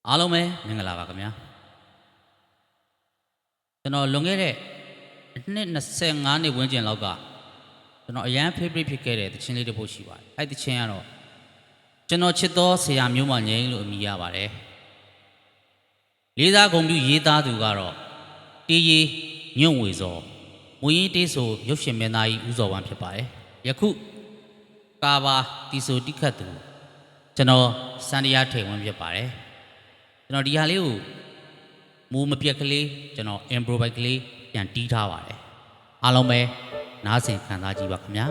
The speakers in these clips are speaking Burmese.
အားလုံးပဲမင်္ဂလာပါခင်ဗျာကျွန်တော်လွန်ခဲ့တဲ့နှစ်25နှစ်ဝန်းကျင်လောက်ကကျွန်တော်အရန် favorite ဖြစ်ခဲ့တဲ့သချင်းလေးတစ်ပုဒ်ရှိပါတယ်အဲ့သချင်းကတော့ကျွန်တော်ချစ်သောဆရာမျိုးမငိမ့်လို့အမည်ရပါတယ်လေးစားဂုဏ်ပြုရေးသားသူကတော့တေးရီညွန့်ဝေစောမွေးရင်တေးဆိုရုပ်ရှင်မင်းသားကြီးဦးစောဝမ်းဖြစ်ပါတယ်ယခုကာဘာတီဆိုတိခတ်သူကျွန်တော်စန္ဒယာထိန်ဝင်းဖြစ်ပါတယ်ကျွန်တော်ဒီဟာလေးကိုမူမပြက်ကလေးကျွန်တော် improvise ကလေးပြန်တီးထားပါတယ်အားလုံးပဲနားဆင်ခံစားကြည့်ပါခင်ဗျာ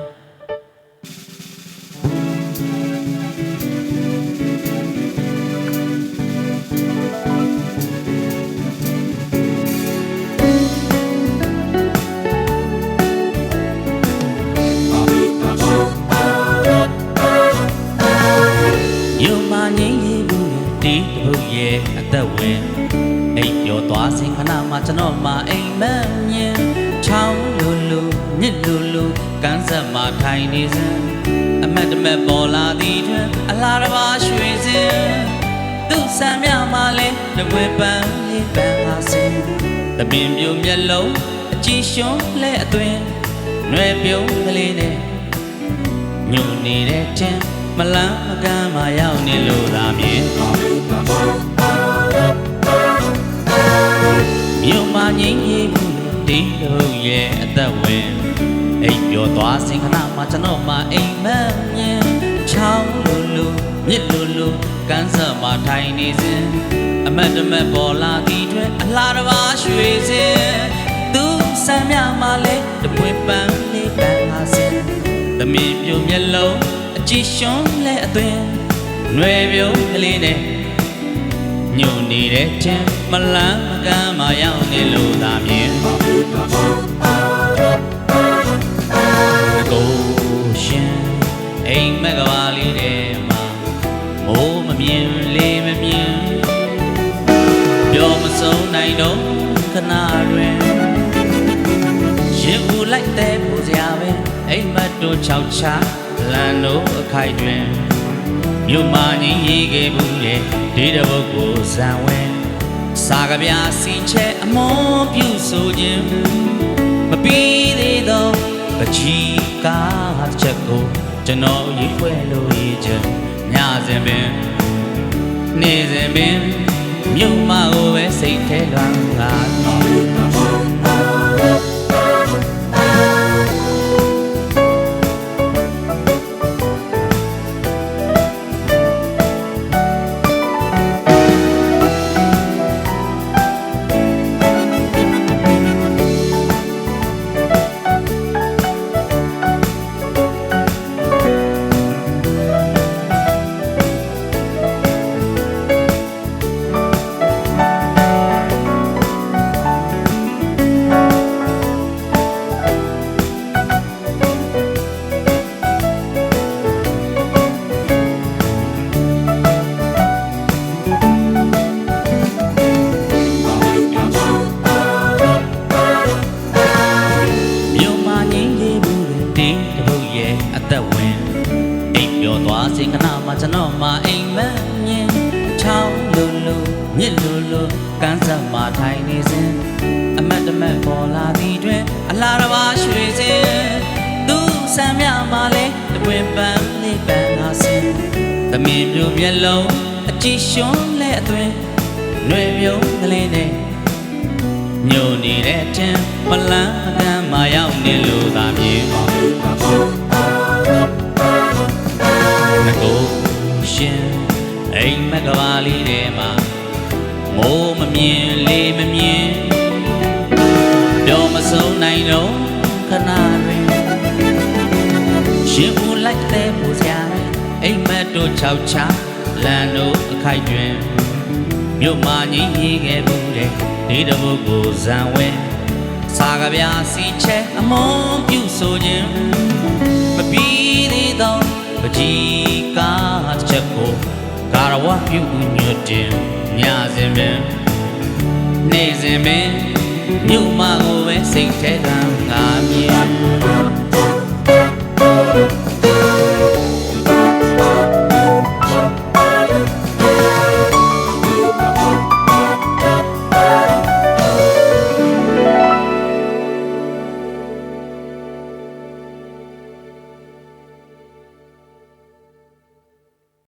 ယူမငင်းရေးဘူးတီးတပုတ်ရဲ့အသက်ဝင်အိပ်ပျော်သွားစဉ်ခဏမှကျွန်တော်မှအိမ်မက်မြင်ချောင်းလူလူမြစ်လူလူကန်းဆက်မှထိုင်နေစဉ်အမတ်တမဲ့ပေါ်လာသည်တွင်အလားတစ်ပါးရွှေစင်သူ့ဆံမြမှလည်းတပွေပန်းလေးပန်းလာစဉ်တပင်ပြိုမျက်လုံးအကြည့်ရှွန်းလဲအသွင်ຫນွယ်ပြုံးကလေးနဲ့ညှို့နေတဲ့ချင်းမလန်းမကမ်းမှရောက်နေလို့သာမြင်မြို့မှာငိမ့်ကြီးဘူးတီးလို့ရဲ့အသက်ဝင်အိပ်ပျော်သွားစဉ်ခဏမှကျွန်တော်မှအိမ်မက်မြင်ချောင်းလူလူမြစ်လူလူကန်းဆက်မှထိုင်နေစဉ်အမတ်တမဲ့ပေါ်လာသည်တွင်အလားတစ်ပါးရွှေစင်သူဆံမြမှလည်းတပွေပန်းလေးပန်းလာစဉ်သမီးပြိုမျက်လုံးအကြည့်ရှွန်းလဲအသွင်ຫນွယ်ပြုံးကလေးနဲ့ညှို့နေတဲ့ချင်းမလန်းမကမ်းမှရောက်နေလို့သာမြင်ကိုရှင်အိမ်မက်ကဘာလေးထဲမှာမိုးမမြင်လေးမမြင်ပြောမဆုံးနိုင်တော့ခဏတွင်ရင်ဦးလိုက်တဲ့ပူစရာပဲအိမ်မက်တို့ချောက်ချလမ်းတို့အခိုက်တွင်မြို့မှာငင်းရေးခဲ့ဘူးလေဒီတပုတ်ကိုဇံဝင်စာကဗျာစီချဲအမွန်ပြုဆိုခြင်းမပြီးသေးသောပချီကားချက်ကိုကျွန်တော်ရေးပွဲလို့ရေးချက်ညစဉ်ပင်နေ့စဉ်ပင်မြို့မှာကိုပဲစိတ်ထဲလွမ်းကားအသက်ဝင်အိပ်ပျော်သွားစဉ်ခဏမှကျွန်တော်မှအိမ်မက်မြင်ချောင်းလူလူမြစ်လူလူကန်းဆက်မှထိုင်နေစဉ်အမတ်တမဲ့ပေါ်လာသည်တွင်အလားတစ်ပါးရွှေစင်သူ့ဆံမြမှလည်းတပွင့်ပန်းလေးပန်းလာစဉ်သမင်ပြိုမျက်လုံးအကြည့်ရှွန်းလဲအသွင်ຫນွယ်ပြုံးကလေးနဲ့ညှို့နေတဲ့ချင်းမလန်းမကမ်းမှရောက်နေလို့သာမြင်ကိုရှင်အိမ်မက်ကဘာလေးထဲမှာမိုးမမြင်လေးမမြင်ပြောမဆုံးနိုင်တော့ခဏတွင်ရှင်ဦးလိုက်တဲ့ပူစရာအိမ်မက်တို့ချောက်ချလမ်းတို့အခိုက်တွင်မြို့မှာငင်းရေးခဲ့ဘူးတဲ့ဒီတပုတ်ကိုဇံဝင်စာကဗျာစီချဲအမွန်ပြုဆိုခြင်းမပြီးသေးသောပကြီးကားချက်ကိုကာရဝပြုညွတ်တင်ညစဉ်ပင်နေ့စဉ်ပင်မြို့မှာကိုပဲစိတ်ထဲကငါမြင်